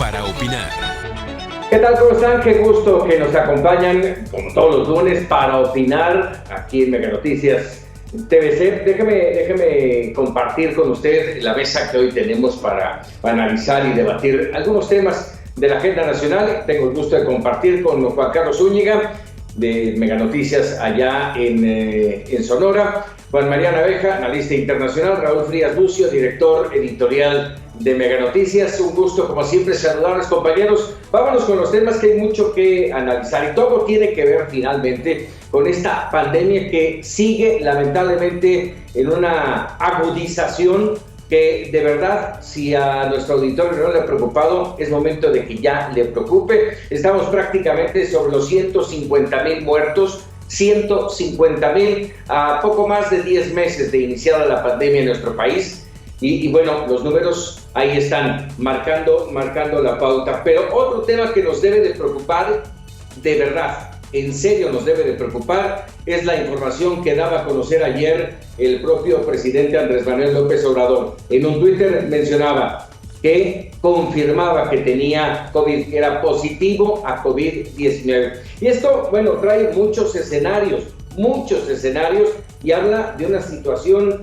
para opinar. ¿Qué tal? ¿Cómo están? Qué gusto que nos acompañan, como todos los lunes, para opinar aquí en Mega Noticias TVC. Déjeme compartir con usted la mesa que hoy tenemos para analizar y debatir algunos temas de la agenda nacional. Tengo el gusto de compartir con Juan Carlos Zúñiga, de Mega Noticias allá en Sonora, Juan María Naveja, analista internacional, Raúl Frías Bucio, director editorial de Mega Noticias. Un gusto, como siempre, saludarles, compañeros. Vámonos con los temas, que hay mucho que analizar y todo tiene que ver finalmente con esta pandemia que sigue lamentablemente en una agudización que de verdad, si a nuestro auditorio no le ha preocupado, es momento de que ya le preocupe. Estamos prácticamente sobre los 150,000 muertos, 150,000 a poco más de 10 meses de iniciada la pandemia en nuestro país. Y bueno, los números ahí están marcando la pauta. Pero otro tema que nos debe de preocupar, de verdad, en serio nos debe de preocupar, es la información que daba a conocer ayer el propio presidente Andrés Manuel López Obrador. En un Twitter mencionaba que confirmaba que tenía COVID, que era positivo a COVID-19. Y esto, bueno, trae muchos escenarios y habla de una situación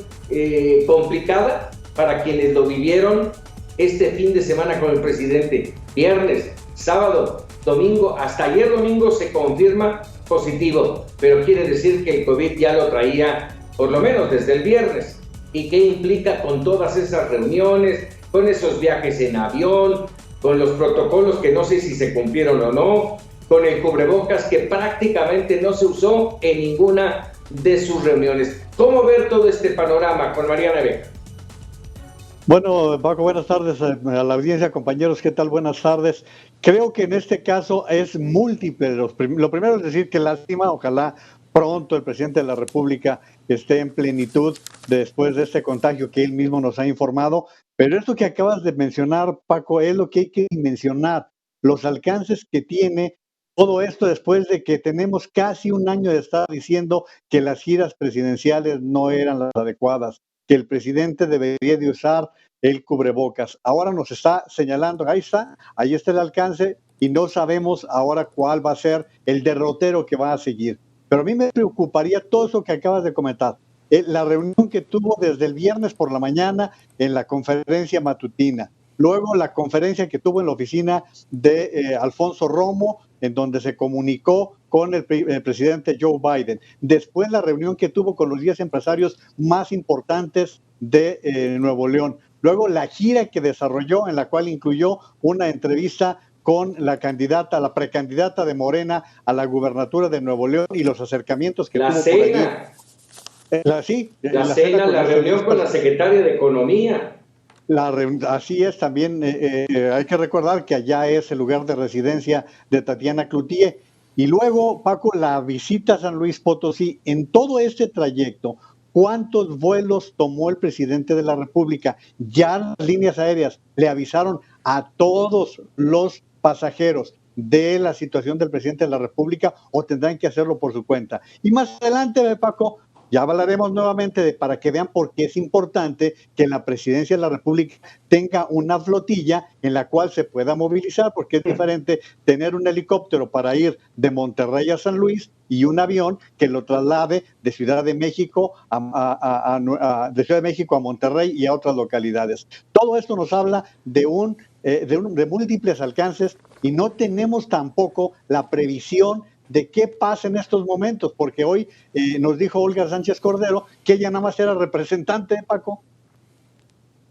complicada para quienes lo vivieron este fin de semana con el presidente. Viernes, sábado, domingo, hasta ayer domingo se confirma positivo, pero quiere decir que el COVID ya lo traía por lo menos desde el viernes. ¿Y qué implica con todas esas reuniones, con esos viajes en avión, con los protocolos que no sé si se cumplieron o no, con el cubrebocas que prácticamente no se usó en ninguna de sus reuniones? ¿Cómo ver todo este panorama, con María Naveja? Bueno, Paco, buenas tardes a la audiencia, compañeros, ¿qué tal? Buenas tardes. Creo que en este caso es múltiple. Lo primero es decir que lástima, ojalá pronto el presidente de la República esté en plenitud después de este contagio que él mismo nos ha informado, pero esto que acabas de mencionar, Paco, es lo que hay que mencionar, los alcances que tiene todo esto después de que tenemos casi un año de estar diciendo que las giras presidenciales no eran las adecuadas, que el presidente debería de usar el cubrebocas. Ahora nos está señalando, ahí está el alcance y no sabemos ahora cuál va a ser el derrotero que va a seguir. Pero a mí me preocuparía todo eso que acabas de comentar. La reunión que tuvo desde el viernes por la mañana en la conferencia matutina. Luego la conferencia que tuvo en la oficina de Alfonso Romo, en donde se comunicó con el presidente Joe Biden. Después la reunión que tuvo con los 10 empresarios más importantes de Nuevo León. Luego la gira que desarrolló, en la cual incluyó una entrevista con la precandidata de Morena a la gubernatura de Nuevo León y los acercamientos que tuvo por allí. La reunión con la secretaria de Economía. Así es, también hay que recordar que allá es el lugar de residencia de Tatiana Cloutier. Y luego, Paco, la visita a San Luis Potosí. En todo este trayecto, ¿cuántos vuelos tomó el presidente de la República? Ya las líneas aéreas le avisaron a todos los pasajeros de la situación del presidente de la República, o tendrán que hacerlo por su cuenta. Y más adelante, Paco, ya hablaremos nuevamente para que vean por qué es importante que la presidencia de la República tenga una flotilla en la cual se pueda movilizar, porque es diferente tener un helicóptero para ir de Monterrey a San Luis y un avión que lo traslade de Ciudad de México a Monterrey y a otras localidades. Todo esto nos habla de múltiples alcances y no tenemos tampoco la previsión de qué pasa en estos momentos, porque hoy nos dijo Olga Sánchez Cordero que ella nada más era representante, Paco.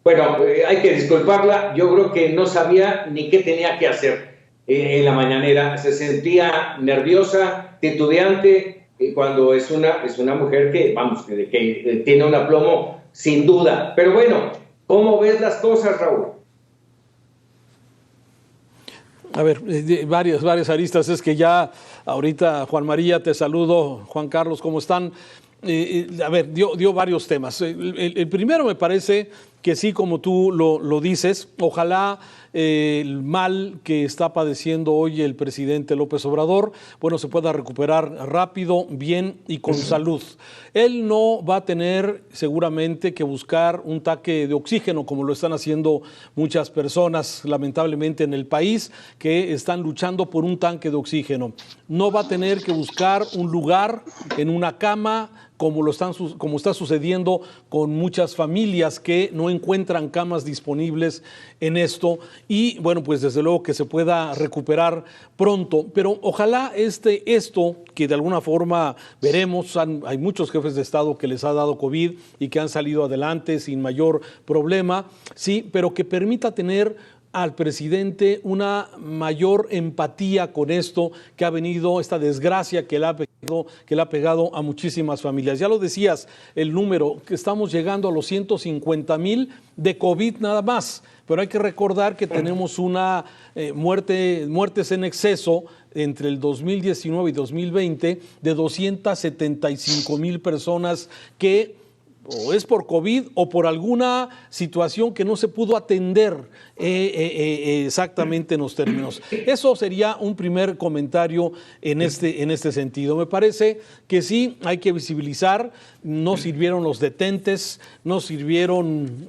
Bueno, hay que disculparla, yo creo que no sabía ni qué tenía que hacer en la mañanera, se sentía nerviosa, titubeante, cuando es una mujer que tiene un aplomo sin duda. Pero bueno, ¿cómo ves las cosas, Raúl? A ver, varias aristas. Es que ya ahorita, Juan María, te saludo. Juan Carlos, ¿cómo están? A ver, dio varios temas. El primero me parece que sí, como tú lo dices, ojalá el mal que está padeciendo hoy el presidente López Obrador, bueno, se pueda recuperar rápido, bien y con salud. Él no va a tener seguramente que buscar un tanque de oxígeno como lo están haciendo muchas personas, lamentablemente, en el país, que están luchando por un tanque de oxígeno. No va a tener que buscar un lugar en una cama, como está sucediendo con muchas familias que no encuentran camas disponibles en esto. Y bueno, pues desde luego que se pueda recuperar pronto. Pero ojalá esto que de alguna forma veremos, hay muchos jefes de Estado que les ha dado COVID y que han salido adelante sin mayor problema, sí, pero que permita tener al presidente una mayor empatía con esto que ha venido, esta desgracia que le ha pegado a muchísimas familias. Ya lo decías, el número, que estamos llegando a los 150,000 de COVID nada más, pero hay que recordar que tenemos una muertes en exceso entre el 2019 y 2020 de 275,000 personas que o es por COVID o por alguna situación que no se pudo atender exactamente en los términos. Eso sería un primer comentario en este sentido. Me parece que sí hay que visibilizar, no sirvieron los detentes, no sirvieron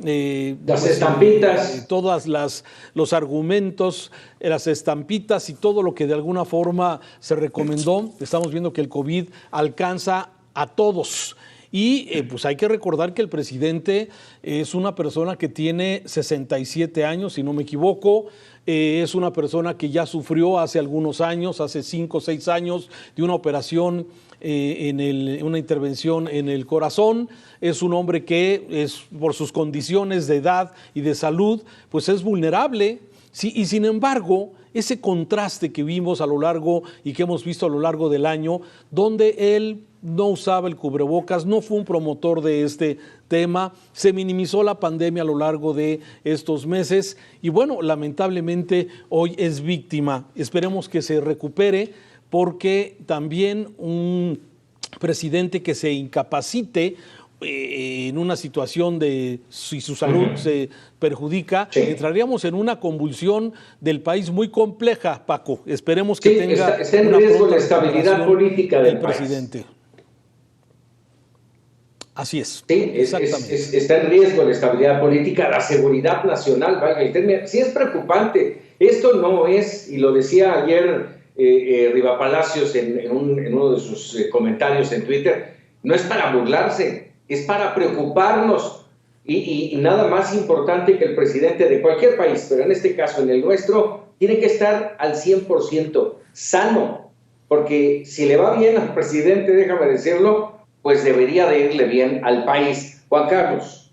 las estampitas, todas los argumentos, las estampitas y todo lo que de alguna forma se recomendó. Estamos viendo que el COVID alcanza a todos. Y pues hay que recordar que el presidente es una persona que tiene 67 años, si no me equivoco, es una persona que ya sufrió hace algunos años, hace 5 o 6 años, de una operación, una intervención en el corazón. Es un hombre que por sus condiciones de edad y de salud, pues es vulnerable. Sí, y sin embargo, ese contraste que vimos a lo largo y que hemos visto a lo largo del año, donde él no usaba el cubrebocas, no fue un promotor de este tema, se minimizó la pandemia a lo largo de estos meses y bueno, lamentablemente hoy es víctima. Esperemos que se recupere porque también un presidente que se incapacite en una situación de si su salud se perjudica, entraríamos en una convulsión del país muy compleja, Paco. Esperemos que tenga está en riesgo la estabilidad política del presidente. Así es. Sí, está en riesgo la estabilidad política, la seguridad nacional, valga el término. Sí es preocupante. Esto no es, y lo decía ayer Riva Palacios en uno de sus comentarios en Twitter, no es para burlarse, es para preocuparnos. Y nada más importante que el presidente de cualquier país, pero en este caso en el nuestro, tiene que estar al 100% sano, porque si le va bien al presidente, déjame decirlo, pues debería de irle bien al país. Juan Carlos.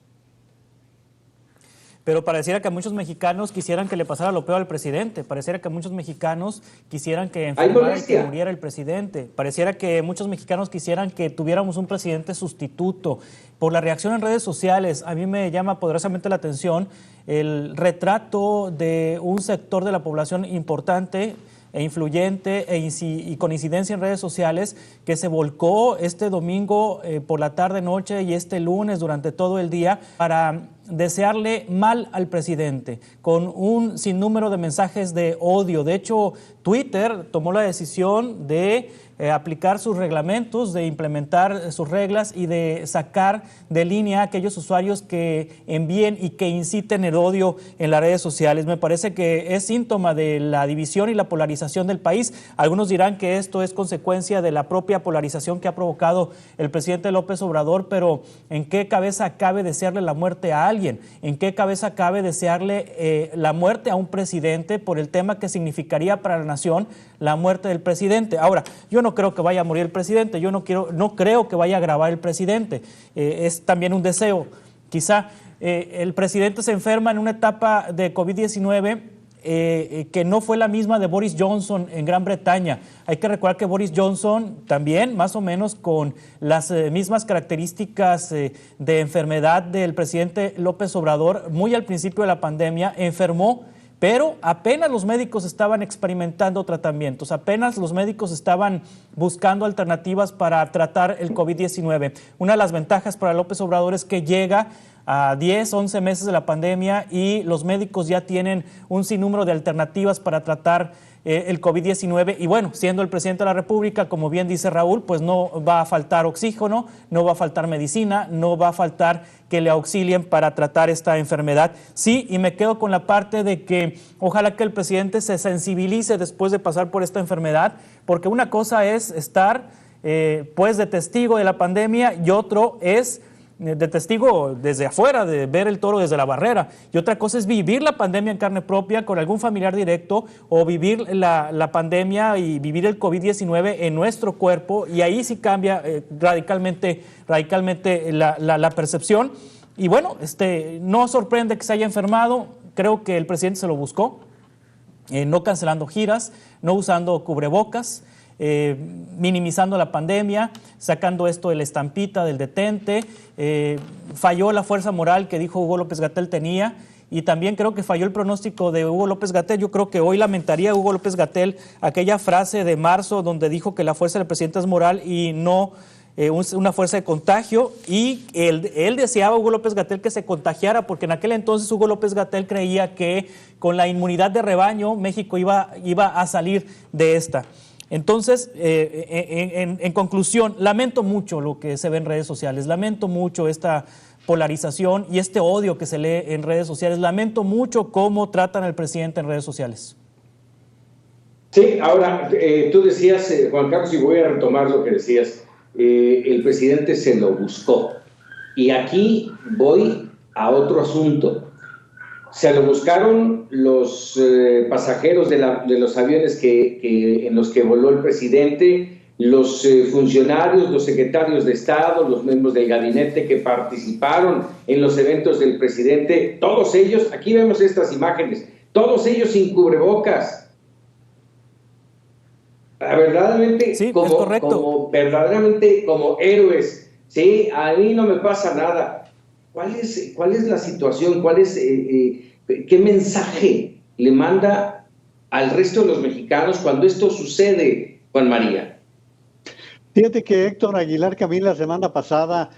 Pero pareciera que a muchos mexicanos quisieran que le pasara lo peor al presidente. Pareciera que a muchos mexicanos quisieran que enfermara y que muriera el presidente. Pareciera que muchos mexicanos quisieran que tuviéramos un presidente sustituto. Por la reacción en redes sociales, a mí me llama poderosamente la atención el retrato de un sector de la población importante e influyente y con incidencia en redes sociales que se volcó este domingo por la tarde-noche y este lunes durante todo el día para desearle mal al presidente, con un sinnúmero de mensajes de odio. De hecho, Twitter tomó la decisión de aplicar sus reglamentos, de implementar sus reglas y de sacar de línea a aquellos usuarios que envíen y que inciten el odio en las redes sociales. Me parece que es síntoma de la división y la polarización del país. Algunos dirán que esto es consecuencia de la propia polarización que ha provocado el presidente López Obrador, pero ¿en qué cabeza cabe desearle la muerte a alguien? ¿En qué cabeza cabe desearle la muerte a un presidente por el tema que significaría para la nación la muerte del presidente? Ahora, yo no creo que vaya a morir el presidente, yo no creo que vaya a agravar el presidente, es también un deseo. Quizá el presidente se enferma en una etapa de COVID-19 que no fue la misma de Boris Johnson en Gran Bretaña. Hay que recordar que Boris Johnson también, más o menos con las mismas características de enfermedad del presidente López Obrador, muy al principio de la pandemia, enfermó pero apenas los médicos estaban experimentando tratamientos, apenas los médicos estaban buscando alternativas para tratar el COVID-19. Una de las ventajas para López Obrador es que llega a 10, 11 meses de la pandemia y los médicos ya tienen un sinnúmero de alternativas para tratar el COVID-19 y bueno, siendo el presidente de la República, como bien dice Raúl, pues no va a faltar oxígeno, no va a faltar medicina, no va a faltar que le auxilien para tratar esta enfermedad. Sí, y me quedo con la parte de que ojalá que el presidente se sensibilice después de pasar por esta enfermedad, porque una cosa es estar pues de testigo de la pandemia y otro es de testigo desde afuera, de ver el toro desde la barrera. Y otra cosa es vivir la pandemia en carne propia con algún familiar directo o vivir la pandemia y vivir el COVID-19 en nuestro cuerpo, y ahí sí cambia radicalmente la percepción. Y bueno, no sorprende que se haya enfermado, creo que el presidente se lo buscó, no cancelando giras, no usando cubrebocas, minimizando la pandemia, sacando esto de la estampita del detente, falló la fuerza moral que dijo Hugo López-Gatell tenía, y también creo que falló el pronóstico de Hugo López-Gatell. Yo creo que hoy lamentaría Hugo López-Gatell aquella frase de marzo donde dijo que la fuerza del presidente es moral y no una fuerza de contagio, y él deseaba, Hugo López-Gatell, que se contagiara, porque en aquel entonces Hugo López-Gatell creía que con la inmunidad de rebaño México iba a salir de esta. Entonces, en conclusión, lamento mucho lo que se ve en redes sociales, lamento mucho esta polarización y este odio que se lee en redes sociales, lamento mucho cómo tratan al presidente en redes sociales. Sí, ahora, tú decías, Juan Carlos, y voy a retomar lo que decías, el presidente se lo buscó. Y aquí voy a otro asunto. Se lo buscaron los pasajeros de los aviones en los que voló el presidente, los funcionarios, los secretarios de Estado, los miembros del gabinete que participaron en los eventos del presidente, todos ellos, aquí vemos estas imágenes, todos ellos sin cubrebocas. Verdaderamente, sí, verdaderamente como héroes. Sí, a mí no me pasa nada. ¿Cuál es la situación? ¿Qué mensaje le manda al resto de los mexicanos cuando esto sucede, Juan María? Fíjate que Héctor Aguilar Camín la semana pasada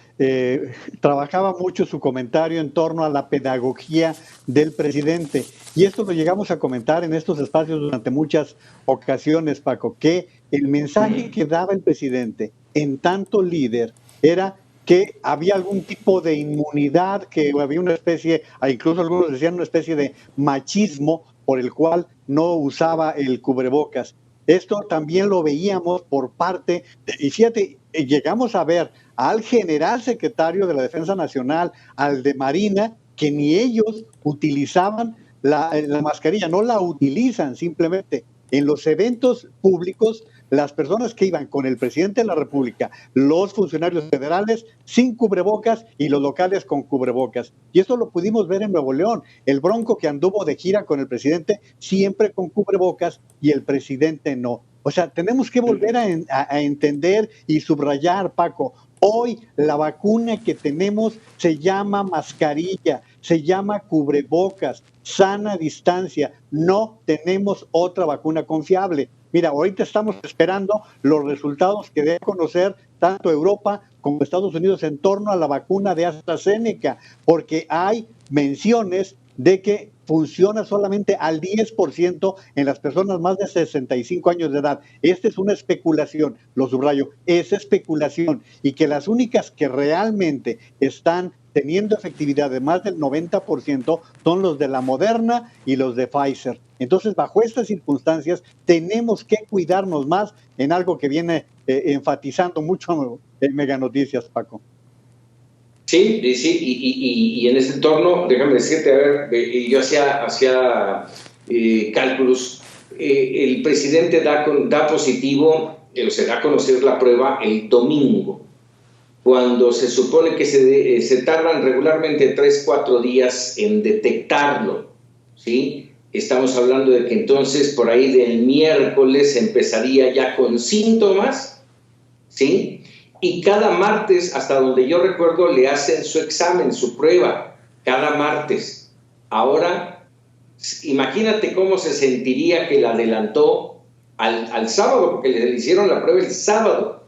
trabajaba mucho su comentario en torno a la pedagogía del presidente. Y esto lo llegamos a comentar en estos espacios durante muchas ocasiones, Paco, que el mensaje que daba el presidente en tanto líder era que había algún tipo de inmunidad, que había una especie, incluso algunos decían una especie de machismo por el cual no usaba el cubrebocas. Esto también lo veíamos por parte, y fíjate, llegamos a ver al general secretario de la Defensa Nacional, al de Marina, que ni ellos utilizaban la mascarilla, no la utilizan simplemente. En los eventos públicos, las personas que iban con el presidente de la República, los funcionarios federales sin cubrebocas y los locales con cubrebocas. Y esto lo pudimos ver en Nuevo León. El Bronco que anduvo de gira con el presidente siempre con cubrebocas y el presidente no. O sea, tenemos que volver a entender y subrayar, Paco. Hoy la vacuna que tenemos se llama mascarilla, se llama cubrebocas, sana distancia. No tenemos otra vacuna confiable. Mira, ahorita estamos esperando los resultados que dé a conocer tanto Europa como Estados Unidos en torno a la vacuna de AstraZeneca, porque hay menciones de que funciona solamente al 10% en las personas más de 65 años de edad. Esta es una especulación, lo subrayo, es especulación, y que las únicas que realmente están teniendo efectividad de más del 90% son los de la Moderna y los de Pfizer. Entonces, bajo estas circunstancias, tenemos que cuidarnos más en algo que viene enfatizando mucho en Mega Noticias, Paco. Sí, y en ese entorno, déjame decirte, a ver, yo hacía cálculos, el presidente da positivo, se da a conocer la prueba el domingo, cuando se supone que se tardan regularmente 3-4 días en detectarlo, ¿sí? Estamos hablando de que entonces por ahí del miércoles empezaría ya con síntomas, ¿sí? Y cada martes, hasta donde yo recuerdo, le hacen su examen, su prueba, cada martes. Ahora imagínate cómo se sentiría que la adelantó al sábado, porque le hicieron la prueba el sábado,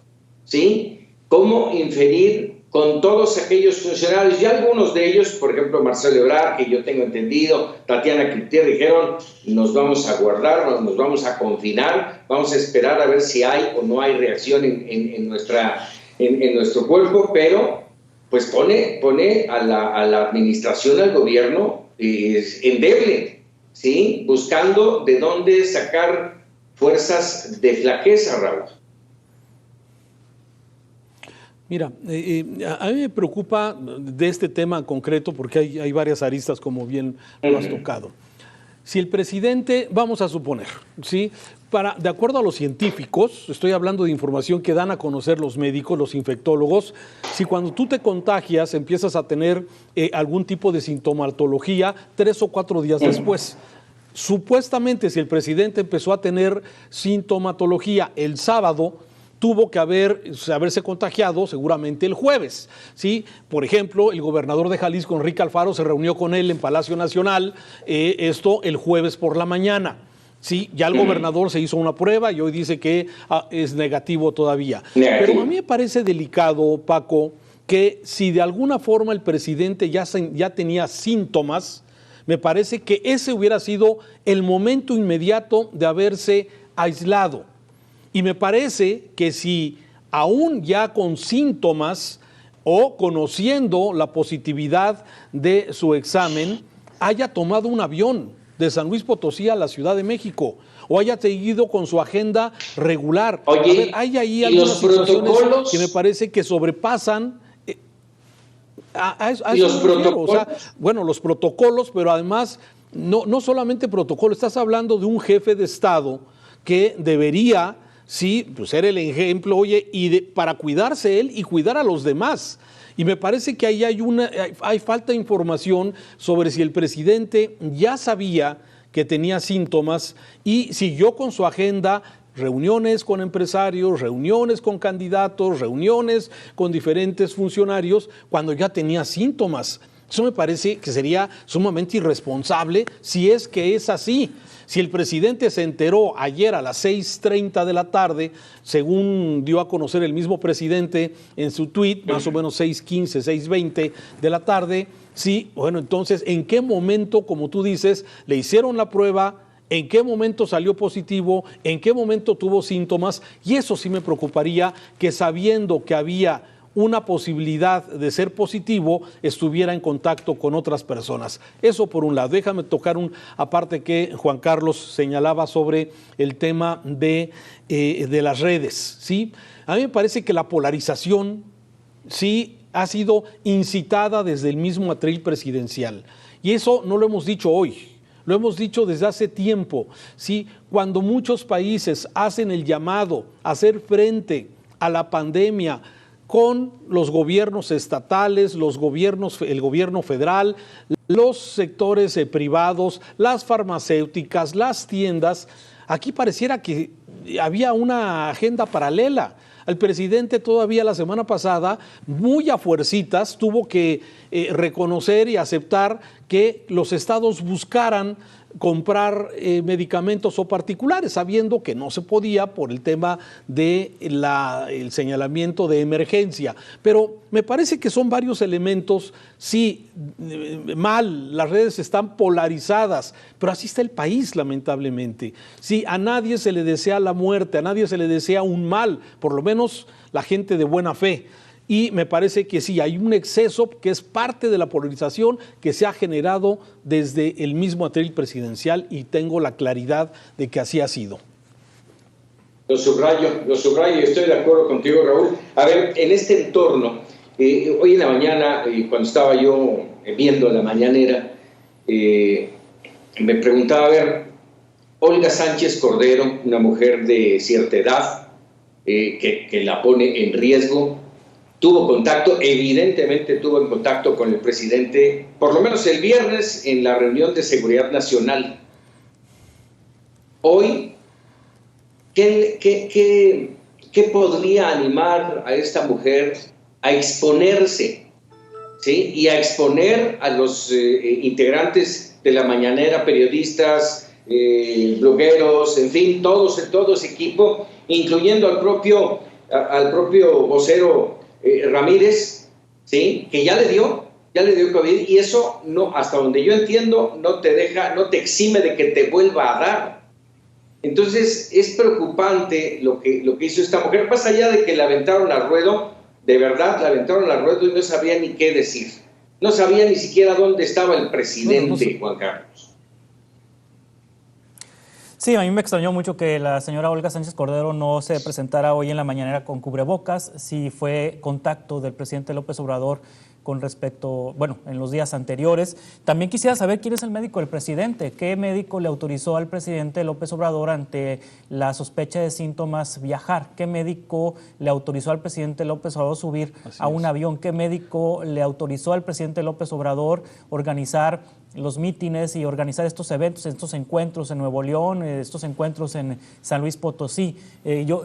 ¿sí? ¿Cómo inferir con todos aquellos funcionarios? Y algunos de ellos, por ejemplo, Marcelo Ebrard, que yo tengo entendido, Tatiana Cloutier, dijeron, nos vamos a guardar, nos vamos a confinar, vamos a esperar a ver si hay o no hay reacción en nuestro cuerpo, pero pues pone a la administración, al gobierno, endeble, ¿sí? Buscando de dónde sacar fuerzas de flaqueza, Raúl. Mira, a mí me preocupa de este tema en concreto porque hay varias aristas, como bien lo has tocado. Si el presidente, vamos a suponer, ¿sí? De acuerdo a los científicos, estoy hablando de información que dan a conocer los médicos, los infectólogos, si cuando tú te contagias empiezas a tener algún tipo de sintomatología 3 o 4 días después. Supuestamente, si el presidente empezó a tener sintomatología el sábado, tuvo que haberse contagiado seguramente el jueves, ¿sí? Por ejemplo, el gobernador de Jalisco, Enrique Alfaro, se reunió con él en Palacio Nacional, esto el jueves por la mañana, ¿sí? Ya el gobernador se hizo una prueba y hoy dice que es negativo todavía. Pero a mí me parece delicado, Paco, que si de alguna forma el presidente ya tenía síntomas, me parece que ese hubiera sido el momento inmediato de haberse aislado. Y me parece que si aún ya con síntomas o conociendo la positividad de su examen, haya tomado un avión de San Luis Potosí a la Ciudad de México o haya seguido con su agenda regular. Oye, a ver, hay ahí algunas situaciones que me parece que sobrepasan a eso. ¿Y los protocolos? O sea, bueno, los protocolos, pero además no solamente protocolo, estás hablando de un jefe de Estado que debería... Sí, pues ser el ejemplo, oye, para cuidarse él y cuidar a los demás. Y me parece que ahí hay falta de información sobre si el presidente ya sabía que tenía síntomas y siguió con su agenda, reuniones con empresarios, reuniones con candidatos, reuniones con diferentes funcionarios, cuando ya tenía síntomas. Eso me parece que sería sumamente irresponsable si es que es así. Si el presidente se enteró ayer a las 6:30 de la tarde, según dio a conocer el mismo presidente en su tuit, más o menos 6:15, 6:20 de la tarde, sí, bueno, entonces, ¿en qué momento, como tú dices, le hicieron la prueba? ¿En qué momento salió positivo? ¿En qué momento tuvo síntomas? Y eso sí me preocuparía, que sabiendo que había una posibilidad de ser positivo, estuviera en contacto con otras personas. Eso por un lado. Déjame tocar aparte que Juan Carlos señalaba sobre el tema de las redes, ¿sí? A mí me parece que la polarización, sí, ha sido incitada desde el mismo atril presidencial. Y eso no lo hemos dicho hoy. Lo hemos dicho desde hace tiempo, ¿sí? Cuando muchos países hacen el llamado a hacer frente a la pandemia con los gobiernos estatales, el gobierno federal, los sectores privados, las farmacéuticas, las tiendas, aquí pareciera que había una agenda paralela. El presidente todavía la semana pasada, muy a fuercitas, tuvo que reconocer y aceptar que los estados buscaran comprar medicamentos o particulares, sabiendo que no se podía por el tema del señalamiento de emergencia. Pero me parece que son varios elementos, sí, mal, las redes están polarizadas, pero así está el país, lamentablemente. Sí, a nadie se le desea la muerte, a nadie se le desea un mal, por lo menos la gente de buena fe. Y me parece que sí, hay un exceso que es parte de la polarización que se ha generado desde el mismo atril presidencial y tengo la claridad de que así ha sido. Lo subrayo y estoy de acuerdo contigo, Raúl. A ver, en este entorno, hoy en la mañana, cuando estaba yo viendo la mañanera, me preguntaba, a ver, Olga Sánchez Cordero, una mujer de cierta edad, que la pone en riesgo, evidentemente tuvo en contacto con el presidente, por lo menos el viernes, en la reunión de seguridad nacional. Hoy, ¿qué podría animar a esta mujer a exponerse, ¿sí? Y a exponer a los integrantes de la mañanera, periodistas, blogueros, en fin, todo ese equipo, incluyendo al propio vocero Ramírez, ¿sí? Que ya le dio COVID, y eso no, hasta donde yo entiendo, no te exime de que te vuelva a dar. Entonces es preocupante lo que hizo esta mujer, más allá de que la aventaron al ruedo, de verdad la aventaron al ruedo y no sabía ni qué decir. No sabía ni siquiera dónde estaba el presidente, Juan Carlos. Sí, a mí me extrañó mucho que la señora Olga Sánchez Cordero no se presentara hoy en la mañanera con cubrebocas. Si fue contacto del presidente López Obrador con respecto, en los días anteriores. También quisiera saber quién es el médico del presidente. ¿Qué médico le autorizó al presidente López Obrador ante la sospecha de síntomas viajar? ¿Qué médico le autorizó al presidente López Obrador subir a un avión? ¿Qué médico le autorizó al presidente López Obrador organizar los mítines y organizar estos eventos, estos encuentros en Nuevo León, estos encuentros en San Luis Potosí? Yo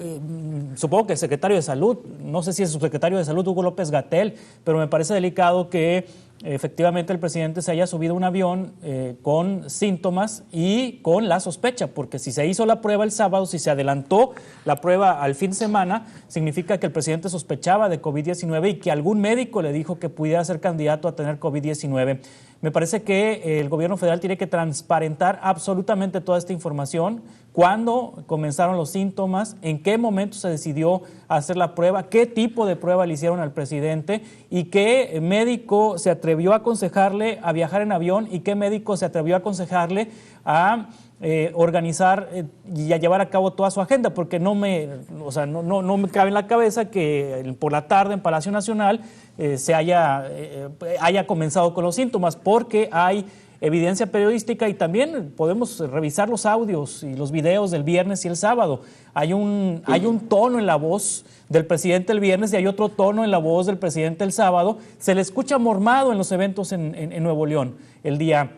supongo que el secretario de Salud, no sé si es el subsecretario de Salud, Hugo López-Gatell, pero me parece delicado que efectivamente el presidente se haya subido a un avión con síntomas y con la sospecha, porque si se hizo la prueba el sábado, si se adelantó la prueba al fin de semana, significa que el presidente sospechaba de COVID-19 y que algún médico le dijo que pudiera ser candidato a tener COVID-19. Me parece que el gobierno federal tiene que transparentar absolutamente toda esta información. ¿Cuándo comenzaron los síntomas? ¿En qué momento se decidió hacer la prueba? ¿Qué tipo de prueba le hicieron al presidente? ¿Y qué médico se atrevió a aconsejarle a viajar en avión? ¿Y qué médico se atrevió a aconsejarle a organizar y a llevar a cabo toda su agenda? Porque no me cabe en la cabeza que por la tarde en Palacio Nacional se haya comenzado con los síntomas, porque hay evidencia periodística y también podemos revisar los audios y los videos del viernes y el sábado. Hay un tono en la voz del presidente el viernes y hay otro tono en la voz del presidente el sábado. Se le escucha mormado en los eventos en Nuevo León el día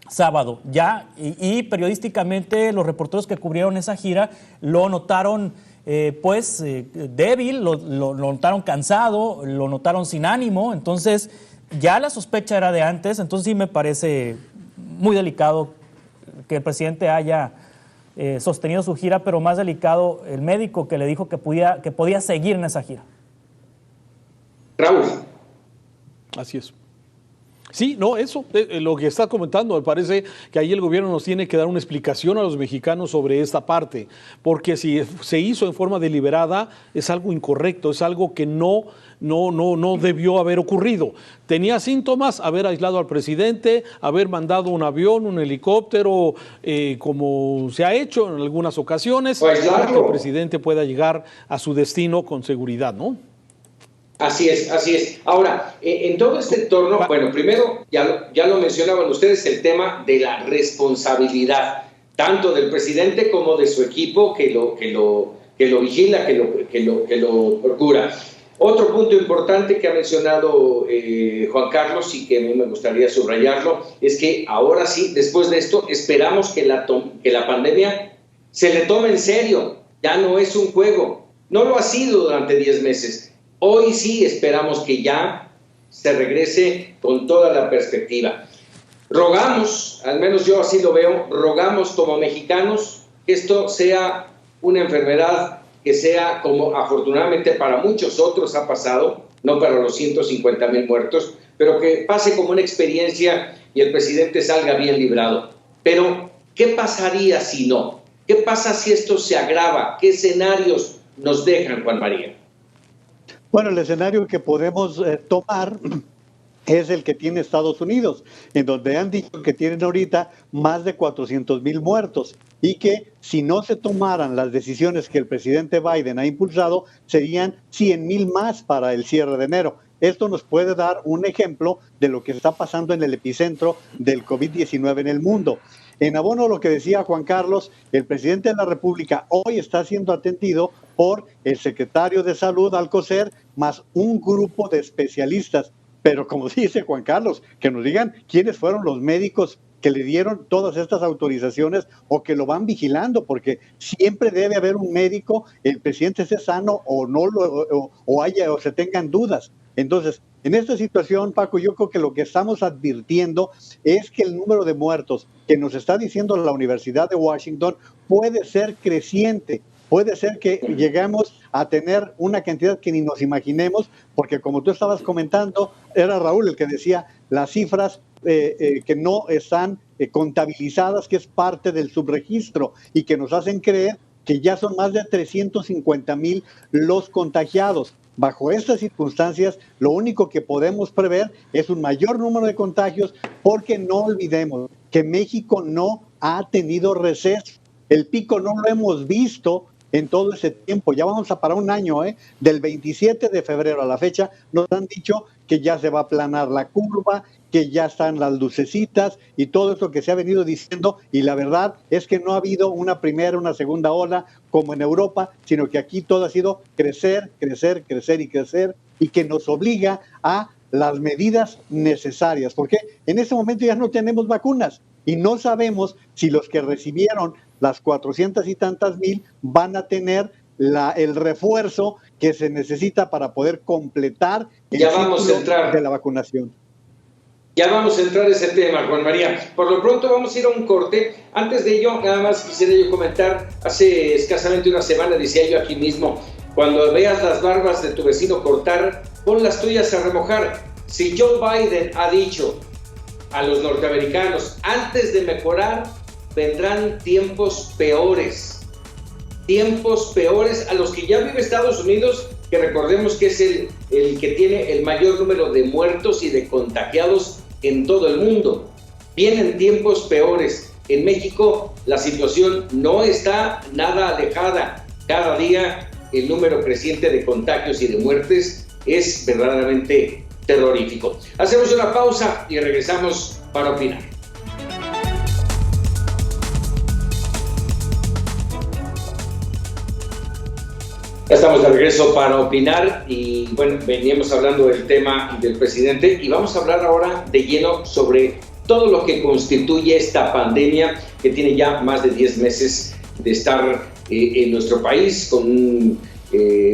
sábado ya, y periodísticamente los reporteros que cubrieron esa gira lo notaron débil, lo notaron cansado, lo notaron sin ánimo. Entonces ya la sospecha era de antes. Entonces sí me parece muy delicado que el presidente haya sostenido su gira, pero más delicado el médico que le dijo que podía seguir en esa gira. Raúl. Así es. Sí, no, eso, lo que está comentando, me parece que ahí el gobierno nos tiene que dar una explicación a los mexicanos sobre esta parte, porque si se hizo en forma deliberada es algo incorrecto, es algo que no debió haber ocurrido. Tenía síntomas, haber aislado al presidente, haber mandado un avión, un helicóptero, como se ha hecho en algunas ocasiones, para que el presidente pueda llegar a su destino con seguridad, ¿no? Así es. Ahora, en todo este entorno, primero, ya lo mencionaban ustedes, el tema de la responsabilidad, tanto del presidente como de su equipo que lo vigila, que lo procura. Otro punto importante que ha mencionado Juan Carlos y que a mí me gustaría subrayarlo, es que ahora sí, después de esto, esperamos que la pandemia se le tome en serio. Ya no es un juego. No lo ha sido durante 10 meses. Hoy sí esperamos que ya se regrese con toda la perspectiva. Rogamos, al menos yo así lo veo, rogamos como mexicanos que esto sea una enfermedad que sea, como afortunadamente para muchos otros ha pasado, no para los 150,000 muertos, pero que pase como una experiencia y el presidente salga bien librado. Pero, ¿qué pasaría si no? ¿Qué pasa si esto se agrava? ¿Qué escenarios nos dejan, Juan María? Bueno, el escenario que podemos tomar es el que tiene Estados Unidos, en donde han dicho que tienen ahorita más de 400,000 muertos y que si no se tomaran las decisiones que el presidente Biden ha impulsado, serían 100,000 más para el cierre de enero. Esto nos puede dar un ejemplo de lo que está pasando en el epicentro del COVID-19 en el mundo. En abono a lo que decía Juan Carlos, el presidente de la República hoy está siendo atendido por el secretario de Salud, Alcocer, más un grupo de especialistas. Pero como dice Juan Carlos, que nos digan quiénes fueron los médicos que le dieron todas estas autorizaciones o que lo van vigilando, porque siempre debe haber un médico, el presidente esté sano o no o se tengan dudas. Entonces, En esta situación, Paco, yo creo que lo que estamos advirtiendo es que el número de muertos que nos está diciendo la Universidad de Washington puede ser creciente. Puede ser que lleguemos a tener una cantidad que ni nos imaginemos, porque como tú estabas comentando, era Raúl el que decía las cifras que no están contabilizadas, que es parte del subregistro, y que nos hacen creer que ya son más de 350,000 los contagiados. Bajo estas circunstancias, lo único que podemos prever es un mayor número de contagios, porque no olvidemos que México no ha tenido receso. El pico no lo hemos visto en todo ese tiempo. Ya vamos a para un año, del 27 de febrero a la fecha, nos han dicho que ya se va a aplanar la curva, que ya están las lucecitas y todo eso que se ha venido diciendo, y la verdad es que no ha habido una primera, una segunda ola como en Europa, sino que aquí todo ha sido crecer, crecer, crecer y crecer, y que nos obliga a las medidas necesarias, porque en este momento ya no tenemos vacunas y no sabemos si los que recibieron las 400 y tantas mil van a tener el refuerzo que se necesita para poder completar el ciclo de la vacunación. Ya vamos a entrar a ese tema, Juan María. Por lo pronto vamos a ir a un corte. Antes de ello, nada más quisiera yo comentar, hace escasamente una semana decía yo aquí mismo, cuando veas las barbas de tu vecino cortar, pon las tuyas a remojar. Si Joe Biden ha dicho a los norteamericanos, antes de mejorar, vendrán tiempos peores a los que ya vive Estados Unidos, que recordemos que es el que tiene el mayor número de muertos y de contagiados en todo el mundo. Vienen tiempos peores. En México la situación no está nada alejada. Cada día el número creciente de contagios y de muertes es verdaderamente terrorífico. Hacemos una pausa y regresamos para opinar. Ya estamos de regreso para opinar y bueno, veníamos hablando del tema del presidente y vamos a hablar ahora de lleno sobre todo lo que constituye esta pandemia que tiene ya más de 10 meses de estar en nuestro país, con un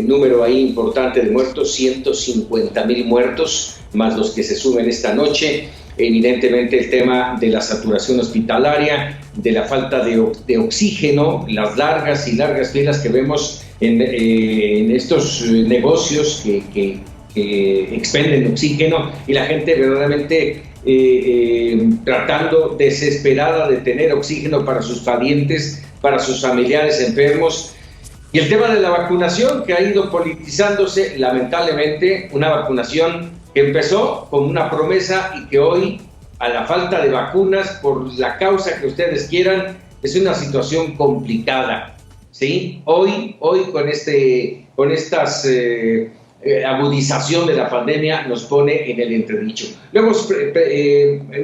número ahí importante de muertos, 150,000 muertos, más los que se sumen esta noche. Evidentemente el tema de la saturación hospitalaria, de la falta de oxígeno, las largas y largas filas que vemos en estos negocios que expenden oxígeno, y la gente verdaderamente tratando desesperada de tener oxígeno para sus parientes, para sus familiares enfermos. Y el tema de la vacunación, que ha ido politizándose, lamentablemente, una vacunación que empezó con una promesa y que hoy, a la falta de vacunas, por la causa que ustedes quieran, es una situación complicada. ¿Sí? Hoy con estas agudización de la pandemia nos pone en el entredicho. Lo hemos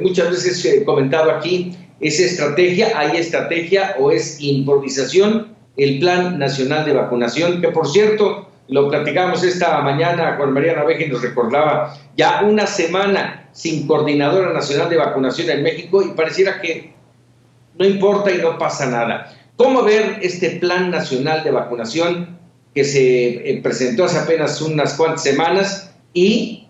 muchas veces comentado aquí, ¿es estrategia? ¿Hay estrategia o es improvisación? El Plan Nacional de Vacunación, que por cierto, lo platicamos esta mañana, Juan María Naveja nos recordaba, ya una semana sin Coordinadora Nacional de Vacunación en México y pareciera que no importa y no pasa nada. ¿Cómo ver este Plan Nacional de Vacunación que se presentó hace apenas unas cuantas semanas y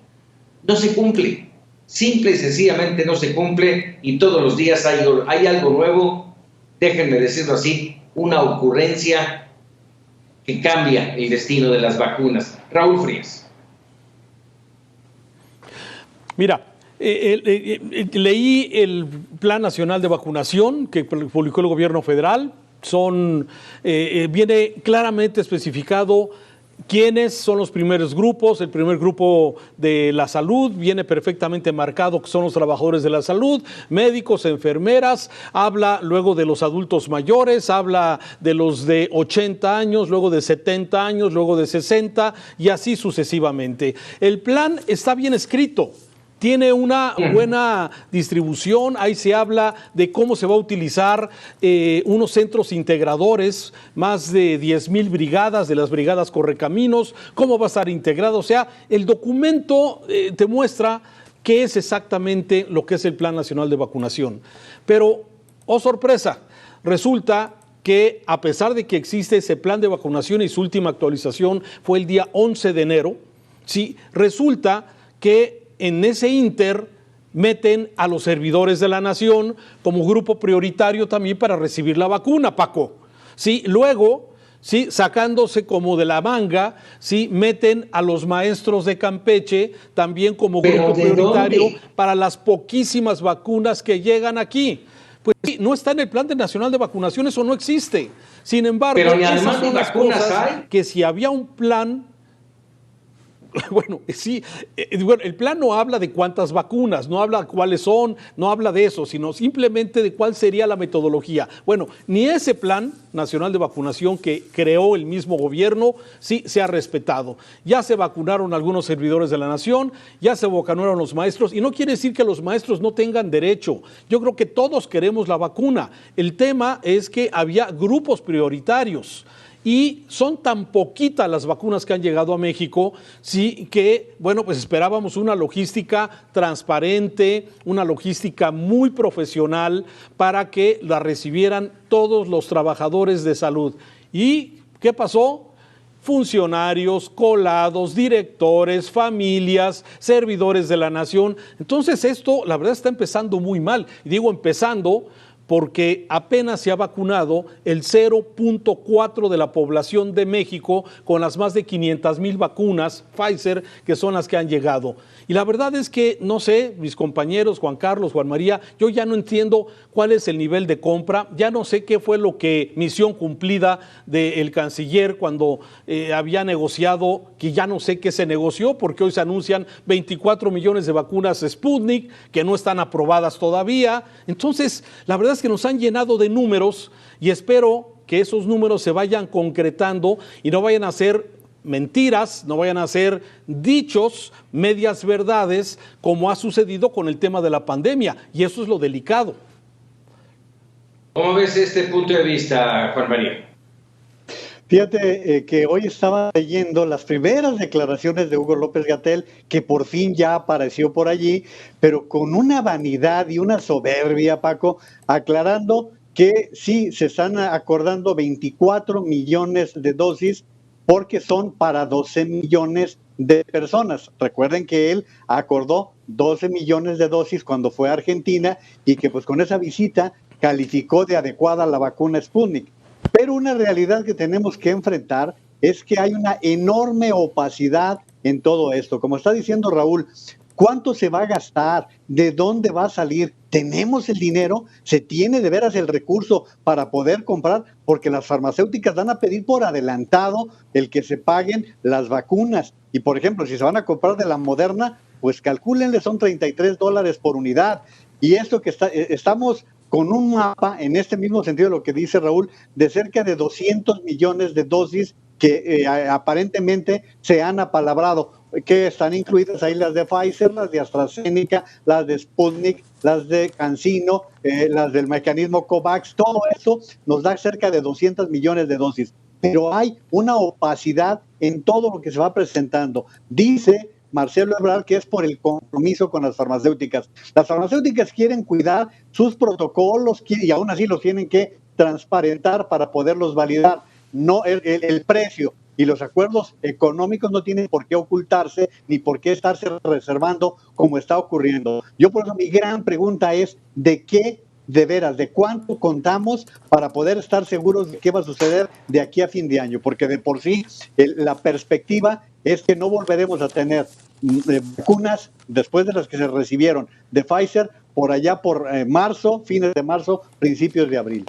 no se cumple? Simple y sencillamente no se cumple y todos los días hay algo nuevo, déjenme decirlo así, una ocurrencia que cambia el destino de las vacunas. Raúl Frías. Mira, leí el Plan Nacional de Vacunación que publicó el gobierno federal. Viene claramente especificado quiénes son los primeros grupos. El primer grupo de la salud viene perfectamente marcado, que son los trabajadores de la salud, médicos, enfermeras. Habla luego de los adultos mayores, habla de los de 80 años, luego de 70 años, luego de 60 y así sucesivamente. El plan está bien escrito. Tiene una buena distribución, ahí se habla de cómo se va a utilizar unos centros integradores, más de 10,000 brigadas, de las brigadas Correcaminos, cómo va a estar integrado. O sea, el documento te muestra qué es exactamente lo que es el Plan Nacional de Vacunación. Pero, oh sorpresa, resulta que a pesar de que existe ese plan de vacunación y su última actualización fue el día 11 de enero, sí, resulta que en ese ínter meten a los servidores de la nación como grupo prioritario también para recibir la vacuna, Paco. Sí, luego, sí, sacándose como de la manga, sí, meten a los maestros de Campeche también como grupo prioritario para las poquísimas vacunas que llegan aquí. Pues sí, no está en el Plan nacional de vacunación, eso no existe. Sin embargo, esas son las cosas que si había un plan. Bueno, sí, el plan no habla de cuántas vacunas, no habla cuáles son, no habla de eso, sino simplemente de cuál sería la metodología. Bueno, ni ese plan nacional de vacunación que creó el mismo gobierno sí se ha respetado. Ya se vacunaron algunos servidores de la nación, ya se vacunaron los maestros, y no quiere decir que los maestros no tengan derecho. Yo creo que todos queremos la vacuna. El tema es que había grupos prioritarios. Y son tan poquitas las vacunas que han llegado a México, sí, que, bueno, pues esperábamos una logística transparente, una logística muy profesional para que la recibieran todos los trabajadores de salud. ¿Y qué pasó? Funcionarios, colados, directores, familias, servidores de la nación. Entonces esto, la verdad, está empezando muy mal. Y digo empezando porque apenas se ha vacunado el 0.4% de la población de México con las más de 500,000 vacunas Pfizer, que son las que han llegado. Y la verdad es que, no sé, mis compañeros, Juan Carlos, Juan María, yo ya no entiendo cuál es el nivel de compra, ya no sé qué fue lo que, misión cumplida del canciller cuando había negociado, que ya no sé qué se negoció, porque hoy se anuncian 24 millones de vacunas Sputnik, que no están aprobadas todavía. Entonces, la verdad es que nos han llenado de números y espero que esos números se vayan concretando y no vayan a ser mentiras, no vayan a ser dichos, medias verdades, como ha sucedido con el tema de la pandemia, y eso es lo delicado. ¿Cómo ves este punto de vista, Juan María? Fíjate que hoy estaba leyendo las primeras declaraciones de Hugo López-Gatell, que por fin ya apareció por allí, pero con una vanidad y una soberbia, Paco, aclarando que sí se están acordando 24 millones de dosis porque son para 12 millones de personas. Recuerden que él acordó 12 millones de dosis cuando fue a Argentina y que pues con esa visita calificó de adecuada la vacuna Sputnik. Pero una realidad que tenemos que enfrentar es que hay una enorme opacidad en todo esto. Como está diciendo Raúl, ¿cuánto se va a gastar? ¿De dónde va a salir? ¿Tenemos el dinero? ¿Se tiene de veras el recurso para poder comprar? Porque las farmacéuticas van a pedir por adelantado el que se paguen las vacunas. Y por ejemplo, si se van a comprar de la Moderna, pues calcúlenle, son $33 por unidad. Y esto que estamos con un mapa, en este mismo sentido de lo que dice Raúl, de cerca de 200 millones de dosis que aparentemente se han apalabrado, que están incluidas ahí las de Pfizer, las de AstraZeneca, las de Sputnik, las de CanSino, las del mecanismo COVAX. Todo eso nos da cerca de 200 millones de dosis. Pero hay una opacidad en todo lo que se va presentando. Dice Marcelo Ebrard que es por el compromiso con las farmacéuticas. Las farmacéuticas quieren cuidar sus protocolos y aún así los tienen que transparentar para poderlos validar. No, el precio y los acuerdos económicos no tienen por qué ocultarse ni por qué estarse reservando como está ocurriendo. Yo por eso mi gran pregunta es ¿de qué, de veras, de cuánto contamos para poder estar seguros de qué va a suceder de aquí a fin de año? Porque de por sí la perspectiva es que no volveremos a tener vacunas después de las que se recibieron de Pfizer por allá por marzo, fines de marzo, principios de abril.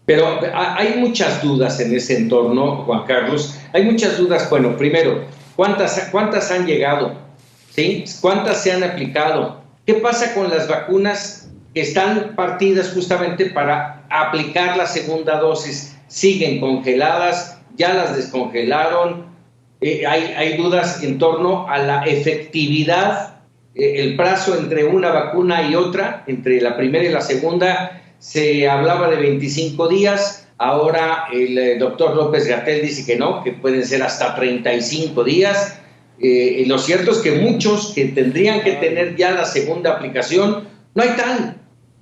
Pero hay muchas dudas en ese entorno, Juan Carlos. Hay muchas dudas. Bueno, primero, ¿cuántas han llegado? ¿Sí? ¿Cuántas se han aplicado? ¿Qué pasa con las vacunas que están partidas justamente para aplicar la segunda dosis? ¿Siguen congeladas? ¿Ya las descongelaron? Hay dudas en torno a la efectividad, el plazo entre una vacuna y otra, entre la primera y la segunda. Se hablaba de 25 días, ahora el doctor López-Gatell dice que no, que pueden ser hasta 35 días. Lo cierto es que muchos que tendrían que tener ya la segunda aplicación, no hay tal,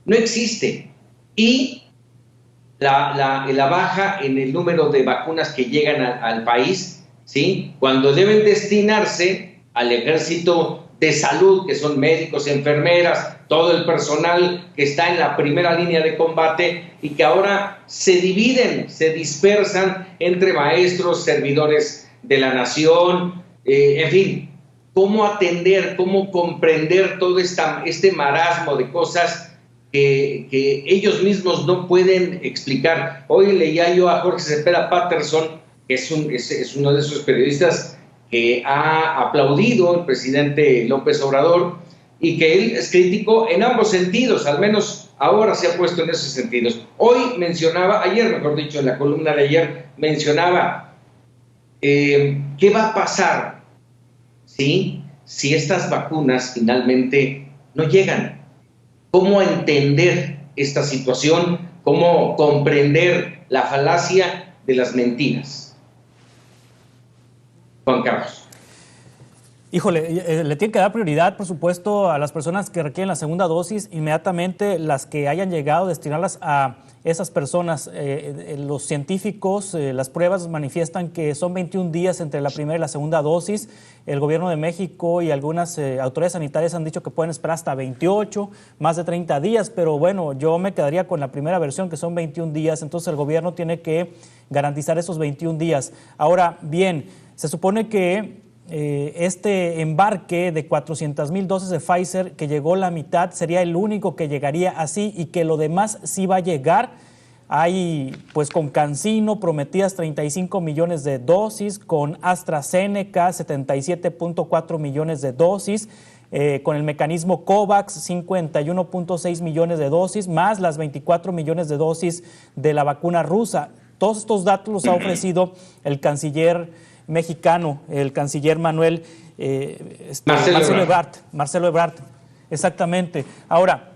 no existe. Y la baja en el número de vacunas que llegan al país, ¿sí? Cuando deben destinarse al ejército de salud, que son médicos, enfermeras, todo el personal que está en la primera línea de combate y que ahora se dividen, se dispersan entre maestros, servidores de la nación, en fin, cómo atender, cómo comprender todo este marasmo de cosas que ellos mismos no pueden explicar. Hoy leía yo a Jorge Cepeda Patterson, que es uno de esos periodistas que ha aplaudido al presidente López Obrador y que él es crítico en ambos sentidos, al menos ahora se ha puesto en esos sentidos. Hoy mencionaba, ayer mejor dicho, en la columna de ayer, mencionaba qué va a pasar si estas vacunas finalmente no llegan. ¿Cómo entender esta situación? ¿Cómo comprender la falacia de las mentiras? Juan Carlos. Híjole, le tiene que dar prioridad, por supuesto, a las personas que requieren la segunda dosis, inmediatamente las que hayan llegado, destinarlas a esas personas. Los científicos, las pruebas manifiestan que son 21 días entre la primera y la segunda dosis. El gobierno de México y algunas autoridades sanitarias han dicho que pueden esperar hasta 28, más de 30 días, pero bueno, yo me quedaría con la primera versión, que son 21 días, entonces el gobierno tiene que garantizar esos 21 días. Ahora, bien, se supone que este embarque de 400,000 dosis de Pfizer, que llegó la mitad, sería el único que llegaría así y que lo demás sí va a llegar. Hay, pues con CanSino prometidas 35 millones de dosis, con AstraZeneca 77.4 millones de dosis, con el mecanismo COVAX 51.6 millones de dosis, más las 24 millones de dosis de la vacuna rusa. Todos estos datos los ha ofrecido el canciller mexicano, el canciller Marcelo Ebrard, exactamente. Ahora,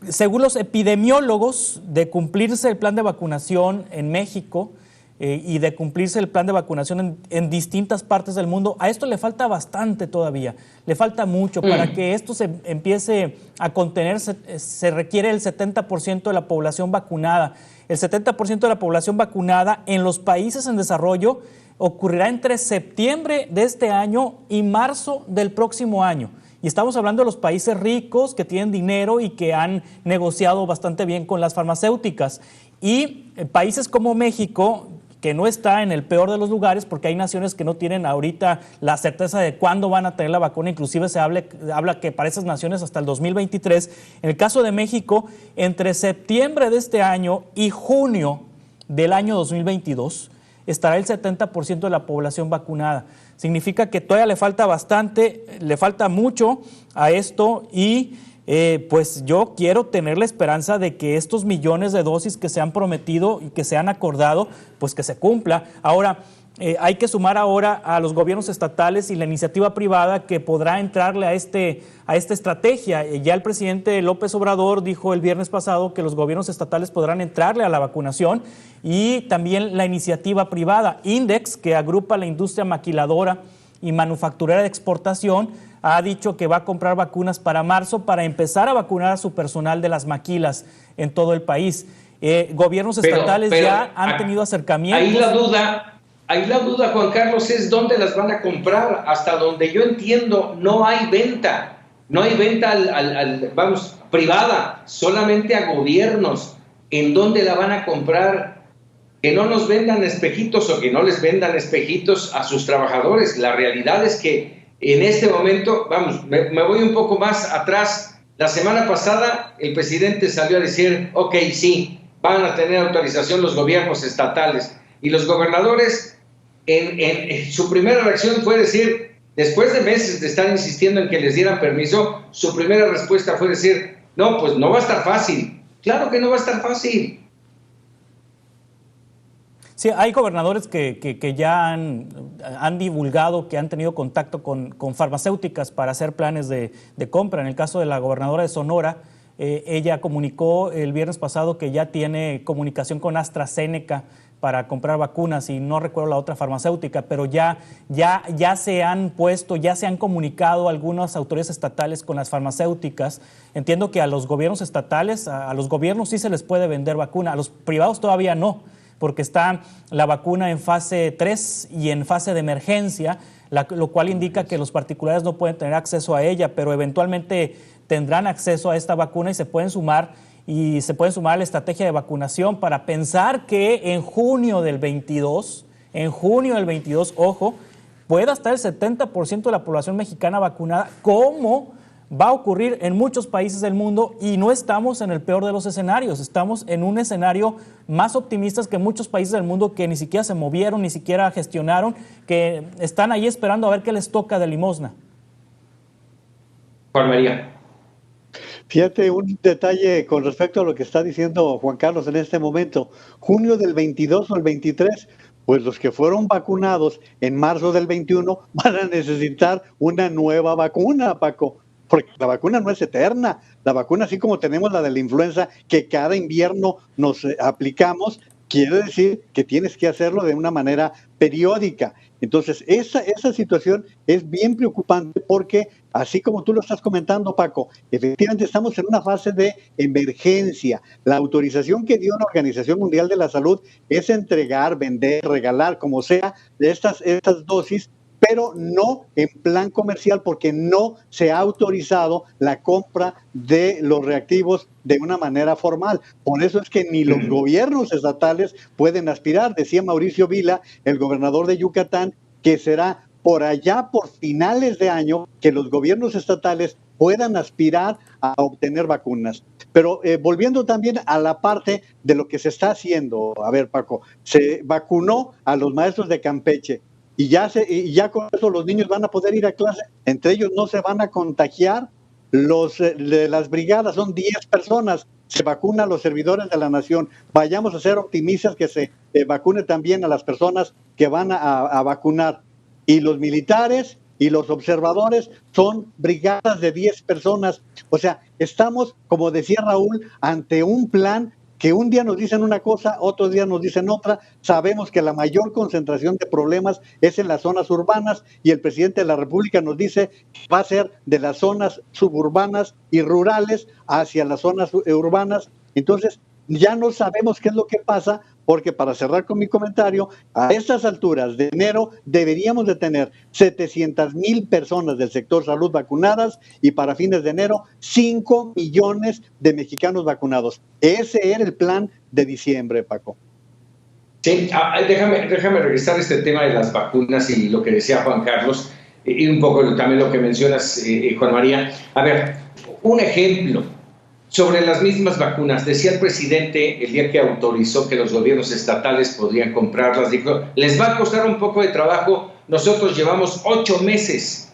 según los epidemiólogos, de cumplirse el plan de vacunación en México y de cumplirse el plan de vacunación en distintas partes del mundo, a esto le falta bastante todavía, le falta mucho. Para que esto se empiece a contener, se requiere el 70% de la población vacunada. El 70% de la población vacunada en los países en desarrollo ocurrirá entre septiembre de este año y marzo del próximo año. Y estamos hablando de los países ricos que tienen dinero y que han negociado bastante bien con las farmacéuticas. Y países como México, que no está en el peor de los lugares, porque hay naciones que no tienen ahorita la certeza de cuándo van a tener la vacuna, inclusive se habla que para esas naciones hasta el 2023. En el caso de México, entre septiembre de este año y junio del año 2022, estará el 70% de la población vacunada. Significa que todavía le falta bastante, le falta mucho a esto y pues yo quiero tener la esperanza de que estos millones de dosis que se han prometido y que se han acordado, pues que se cumpla. Ahora, hay que sumar ahora a los gobiernos estatales y la iniciativa privada que podrá entrarle a esta estrategia. Ya el presidente López Obrador dijo el viernes pasado que los gobiernos estatales podrán entrarle a la vacunación y también la iniciativa privada. Index, que agrupa la industria maquiladora y manufacturera de exportación, ha dicho que va a comprar vacunas para marzo para empezar a vacunar a su personal de las maquilas en todo el país. Gobiernos estatales ya han tenido acercamientos. Ahí la duda, Juan Carlos, es dónde las van a comprar. Hasta donde yo entiendo, no hay venta. No hay venta privada, solamente a gobiernos. ¿En dónde la van a comprar? Que no nos vendan espejitos o que no les vendan espejitos a sus trabajadores. La realidad es que en este momento, me voy un poco más atrás. La semana pasada el presidente salió a decir, ok, sí, van a tener autorización los gobiernos estatales. Y los gobernadores, en su primera reacción fue decir, después de meses de estar insistiendo en que les dieran permiso, su primera respuesta fue decir, no, pues no va a estar fácil. Claro que no va a estar fácil. Sí, hay gobernadores que ya han divulgado que han tenido contacto con farmacéuticas para hacer planes de compra. En el caso de la gobernadora de Sonora, ella comunicó el viernes pasado que ya tiene comunicación con AstraZeneca para comprar vacunas y no recuerdo la otra farmacéutica, pero ya se han comunicado algunas autoridades estatales con las farmacéuticas. Entiendo que a los gobiernos estatales, a los gobiernos sí se les puede vender vacuna, a los privados todavía no, porque está la vacuna en fase 3 y en fase de emergencia. lo cual indica que los particulares no pueden tener acceso a ella, pero eventualmente tendrán acceso a esta vacuna y se pueden sumar a la estrategia de vacunación para pensar que en junio del 22, ojo, pueda estar el 70% de la población mexicana vacunada, como va a ocurrir en muchos países del mundo, y no estamos en el peor de los escenarios, estamos en un escenario más optimista que muchos países del mundo que ni siquiera se movieron, ni siquiera gestionaron, que están ahí esperando a ver qué les toca de limosna. Juan María. Fíjate, un detalle con respecto a lo que está diciendo Juan Carlos en este momento. Junio del 22 o el 23, pues los que fueron vacunados en marzo del 21 van a necesitar una nueva vacuna, Paco, porque la vacuna no es eterna. La vacuna, así como tenemos la de la influenza, que cada invierno nos aplicamos, quiere decir que tienes que hacerlo de una manera periódica. Entonces, esa situación es bien preocupante porque, así como tú lo estás comentando, Paco, efectivamente estamos en una fase de emergencia. La autorización que dio la Organización Mundial de la Salud es entregar, vender, regalar, como sea, estas dosis, pero no en plan comercial, porque no se ha autorizado la compra de los reactivos de una manera formal. Por eso es que ni los gobiernos estatales pueden aspirar. Decía Mauricio Vila, el gobernador de Yucatán, que será por allá, por finales de año, que los gobiernos estatales puedan aspirar a obtener vacunas. Pero volviendo también a la parte de lo que se está haciendo, a ver, Paco, se vacunó a los maestros de Campeche, y ya con eso los niños van a poder ir a clase, entre ellos no se van a contagiar. Los de las brigadas son 10 personas, se vacunan a los servidores de la nación. Vayamos a ser optimistas que se vacune también a las personas que van a vacunar. Y los militares y los observadores son brigadas de 10 personas. O sea, estamos, como decía Raúl, ante un plan que un día nos dicen una cosa, otro día nos dicen otra. Sabemos que la mayor concentración de problemas es en las zonas urbanas, y el presidente de la República nos dice que va a ser de las zonas suburbanas y rurales hacia las zonas urbanas. Entonces, ya no sabemos qué es lo que pasa, porque, para cerrar con mi comentario, a estas alturas de enero deberíamos de tener 700,000 personas del sector salud vacunadas, y para fines de enero 5 millones de mexicanos vacunados. Ese era el plan de diciembre, Paco. Sí, déjame regresar a este tema de las vacunas y lo que decía Juan Carlos, y un poco también lo que mencionas, Juan María. A ver, un ejemplo sobre las mismas vacunas. Decía el presidente el día que autorizó que los gobiernos estatales podrían comprarlas, dijo, les va a costar un poco de trabajo. Nosotros llevamos 8 meses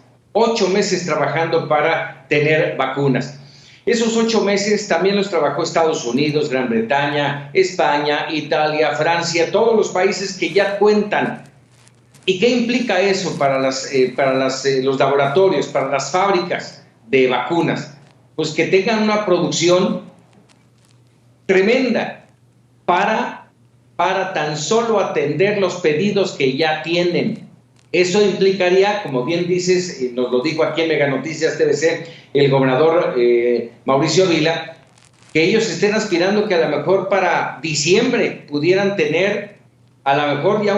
trabajando para tener vacunas. Esos 8 meses también los trabajó Estados Unidos, Gran Bretaña, España, Italia, Francia, todos los países que ya cuentan. ¿Y qué implica eso para los laboratorios, para las fábricas de vacunas? Pues que tengan una producción tremenda para tan solo atender los pedidos que ya tienen. Eso implicaría, como bien dices, nos lo dijo aquí en Mega Noticias TVC el gobernador Mauricio Vila, que ellos estén aspirando que a lo mejor para diciembre pudieran tener a lo mejor ya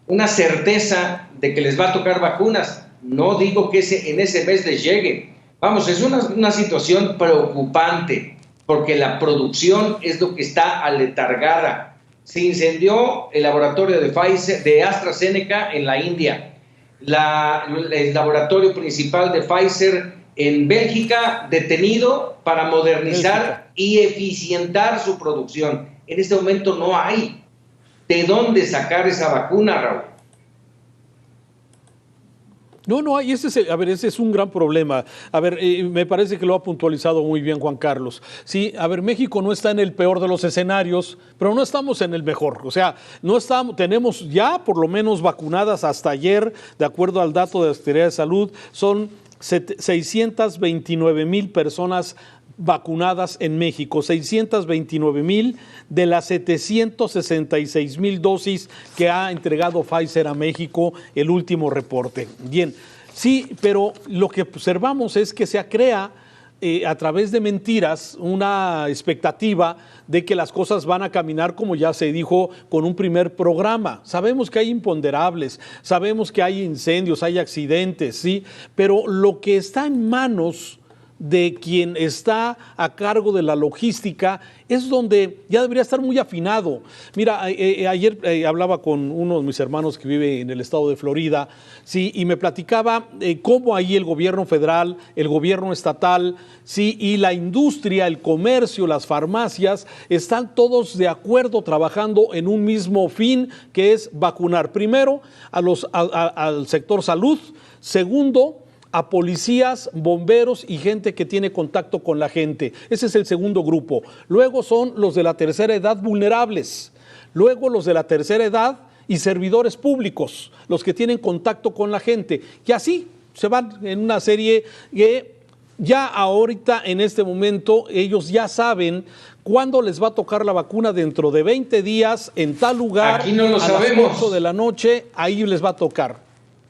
una certeza de que les va a tocar vacunas. No digo que en ese mes les llegue. Vamos, es una situación preocupante, porque la producción es lo que está aletargada. Se incendió el laboratorio de AstraZeneca en la India, el laboratorio principal de Pfizer en Bélgica, detenido para modernizar y eficientar su producción. En este momento no hay de dónde sacar esa vacuna, Raúl. No hay, ese es un gran problema. A ver, me parece que lo ha puntualizado muy bien Juan Carlos. Sí, a ver, México no está en el peor de los escenarios, pero no estamos en el mejor. O sea, tenemos ya por lo menos vacunadas hasta ayer, de acuerdo al dato de la Secretaría de Salud, son 629,000 personas vacunadas en México, 629,000 de las 766,000 dosis que ha entregado Pfizer a México, el último reporte. Bien, sí, pero lo que observamos es que se crea a través de mentiras una expectativa de que las cosas van a caminar como ya se dijo con un primer programa. Sabemos que hay imponderables, sabemos que hay incendios, hay accidentes, ¿sí? Pero lo que está en manos de quien está a cargo de la logística es donde ya debería estar muy afinado. Mira, ayer hablaba con uno de mis hermanos que vive en el estado de Florida, sí, y me platicaba cómo ahí el gobierno federal, el gobierno estatal, sí, y la industria, el comercio, las farmacias, están todos de acuerdo trabajando en un mismo fin, que es vacunar primero al sector salud, segundo, a policías, bomberos y gente que tiene contacto con la gente. Ese es el segundo grupo. Luego son los de la tercera edad vulnerables. Luego los de la tercera edad y servidores públicos, los que tienen contacto con la gente. Y así se van en una serie que ya ahorita, en este momento, ellos ya saben cuándo les va a tocar la vacuna dentro de 20 días, en tal lugar. Aquí no lo sabemos. A las 8 de la noche, ahí les va a tocar.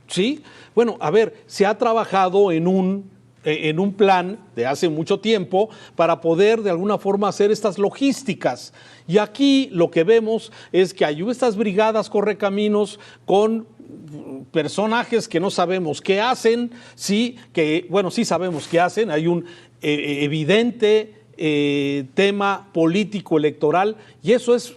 ¿Sí? Bueno, a ver, se ha trabajado en un plan de hace mucho tiempo para poder de alguna forma hacer estas logísticas. Y aquí lo que vemos es que hay estas brigadas correcaminos con personajes que no sabemos qué hacen, sí, sí sabemos qué hacen, hay un evidente tema político electoral y eso es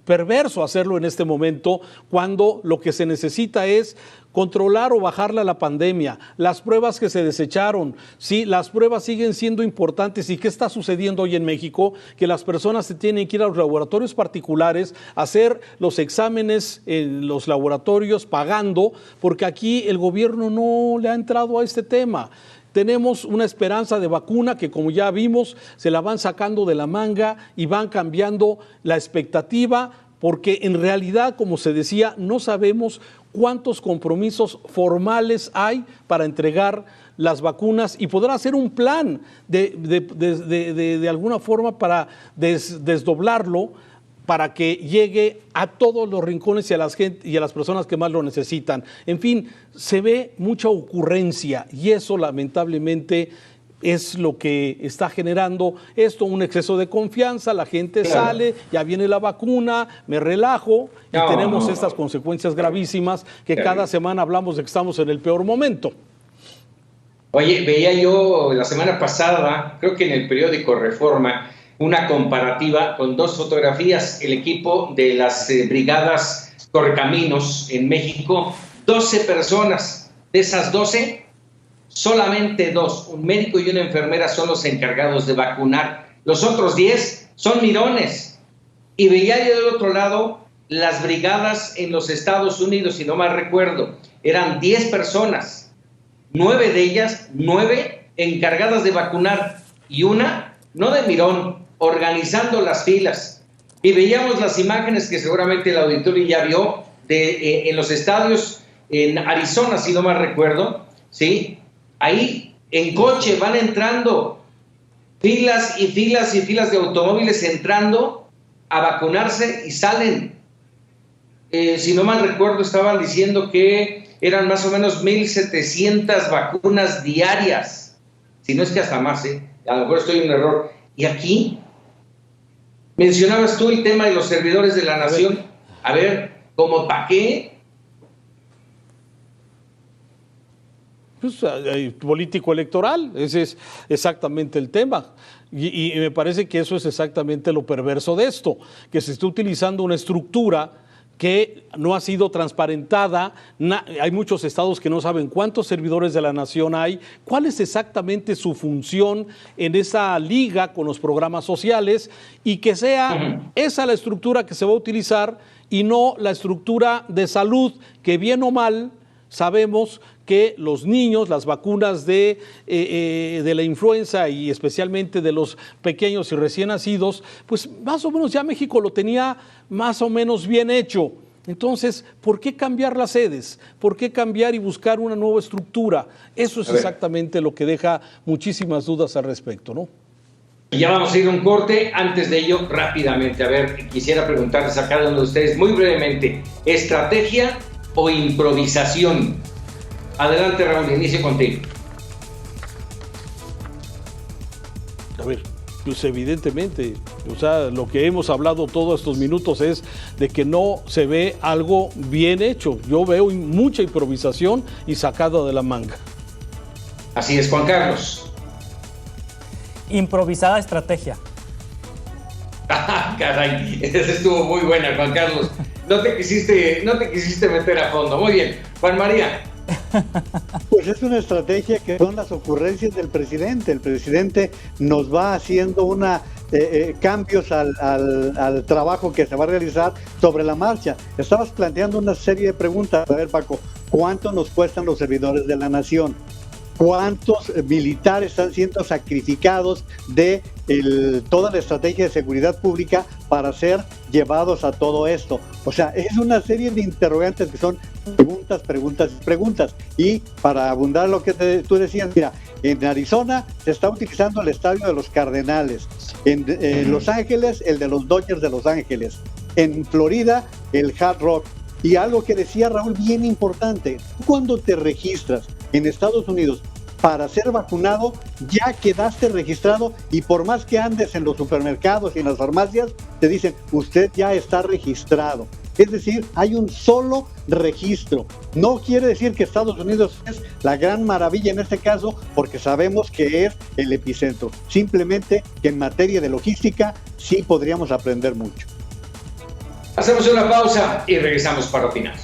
perverso hacerlo en este momento cuando lo que se necesita es controlar o bajarle a la pandemia, las pruebas que se desecharon, sí, las pruebas siguen siendo importantes. ¿Y qué está sucediendo hoy en México? Que las personas se tienen que ir a los laboratorios particulares a hacer los exámenes en los laboratorios pagando, porque aquí el gobierno no le ha entrado a este tema. Tenemos una esperanza de vacuna que, como ya vimos, se la van sacando de la manga y van cambiando la expectativa, porque en realidad, como se decía, no sabemos cuántos compromisos formales hay para entregar las vacunas y poder hacer un plan de alguna forma para desdoblarlo para que llegue a todos los rincones y a las personas que más lo necesitan. En fin, se ve mucha ocurrencia y eso lamentablemente es lo que está generando esto, un exceso de confianza, la gente sale, ya viene la vacuna, me relajo y tenemos estas consecuencias gravísimas que cada semana hablamos de que estamos en el peor momento. Oye, veía yo la semana pasada, creo que en el periódico Reforma, una comparativa con dos fotografías, el equipo de las brigadas Correcaminos en México, 12 personas, de esas 12, solamente 2, un médico y una enfermera son los encargados de vacunar. Los otros 10 son mirones. Y veía yo del otro lado las brigadas en los Estados Unidos, si no mal recuerdo, eran 10 personas, 9 de ellas, 9 encargadas de vacunar y una, no de mirón, organizando las filas. Y veíamos las imágenes que seguramente el auditorio ya vio en los estadios en Arizona, si no mal recuerdo, ¿sí? Ahí en coche van entrando filas y filas y filas de automóviles entrando a vacunarse y salen. Si no mal recuerdo, estaban diciendo que eran más o menos 1,700 vacunas diarias. Si no es que hasta más, a lo mejor estoy en un error. Y aquí, mencionabas tú el tema de los servidores de la nación. A ver, ¿cómo para qué? Pues, político electoral, ese es exactamente el tema. Y me parece que eso es exactamente lo perverso de esto, que se está utilizando una estructura que no ha sido transparentada. Hay muchos estados que no saben cuántos servidores de la nación hay, cuál es exactamente su función en esa liga con los programas sociales y que sea esa la estructura que se va a utilizar y no la estructura de salud que bien o mal sabemos que los niños, las vacunas de la influenza y especialmente de los pequeños y recién nacidos, pues más o menos ya México lo tenía más o menos bien hecho. Entonces, ¿por qué cambiar las sedes? ¿Por qué cambiar y buscar una nueva estructura? Eso es exactamente lo que deja muchísimas dudas al respecto, ¿no? Y ya vamos a ir a un corte. Antes de ello, rápidamente, a ver, quisiera preguntarles a cada uno de ustedes muy brevemente, ¿estrategia o improvisación? Adelante, Raúl, inicio contigo. Pues evidentemente, o sea, lo que hemos hablado todos estos minutos es de que no se ve algo bien hecho. Yo veo mucha improvisación y sacada de la manga. Así es, Juan Carlos. Improvisada estrategia. Caray, esa estuvo muy buena, Juan Carlos. No te quisiste meter a fondo. Muy bien. Juan María. Pues es una estrategia que son las ocurrencias del presidente. El presidente nos va haciendo cambios al trabajo que se va a realizar sobre la marcha. Estabas planteando una serie de preguntas. A ver, Paco, ¿cuánto nos cuestan los servidores de la nación? ¿Cuántos militares están siendo sacrificados de toda la estrategia de seguridad pública para ser llevados a todo esto? O sea, es una serie de interrogantes que son preguntas. Y para abundar lo que tú decías, mira, en Arizona se está utilizando el estadio de los Cardenales, en Los Ángeles el de los Dodgers de Los Ángeles, en Florida el Hard Rock. Y algo que decía Raúl bien importante, cuando te registras en Estados Unidos para ser vacunado, ya quedaste registrado, y por más que andes en los supermercados y en las farmacias, te dicen, usted ya está registrado. Es decir, hay un solo registro. No quiere decir que Estados Unidos es la gran maravilla en este caso, porque sabemos que es el epicentro. Simplemente que en materia de logística sí podríamos aprender mucho. Hacemos una pausa y regresamos para opinar.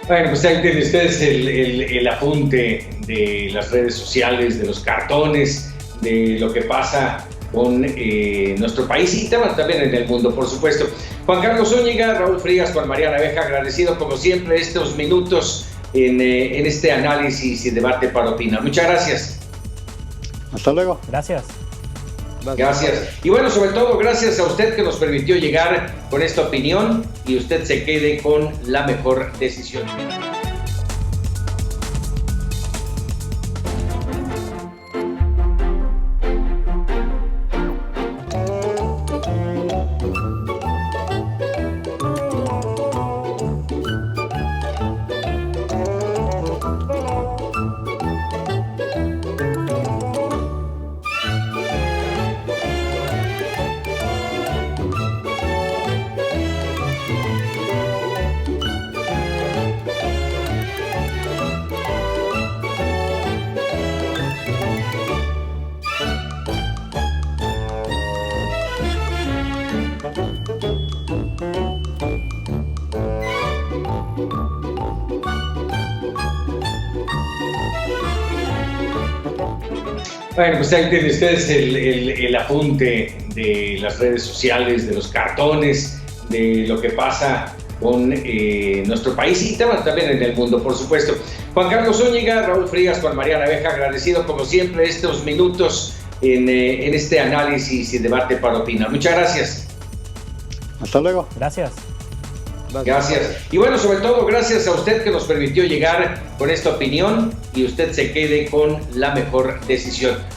Bueno, pues ahí tienen ustedes el apunte de las redes sociales, de los cartones, de lo que pasa con nuestro país y también en el mundo, por supuesto. Juan Carlos Zúñiga, Raúl Frías, Juan María Naveja, agradecido como siempre estos minutos en este análisis y debate para opinar. Muchas gracias. Hasta luego. Gracias. Gracias. Y bueno, sobre todo, gracias a usted que nos permitió llegar con esta opinión y usted se quede con la mejor decisión. Bueno, pues ahí tienen ustedes el apunte de las redes sociales, de los cartones, de lo que pasa con nuestro país y también en el mundo, por supuesto. Juan Carlos Zúñiga, Raúl Frías, Juan María Naveja, agradecido como siempre estos minutos en este análisis y debate para opinar. Muchas gracias. Hasta luego. Gracias. Gracias. Y bueno, sobre todo, gracias a usted que nos permitió llegar con esta opinión y usted se quede con la mejor decisión.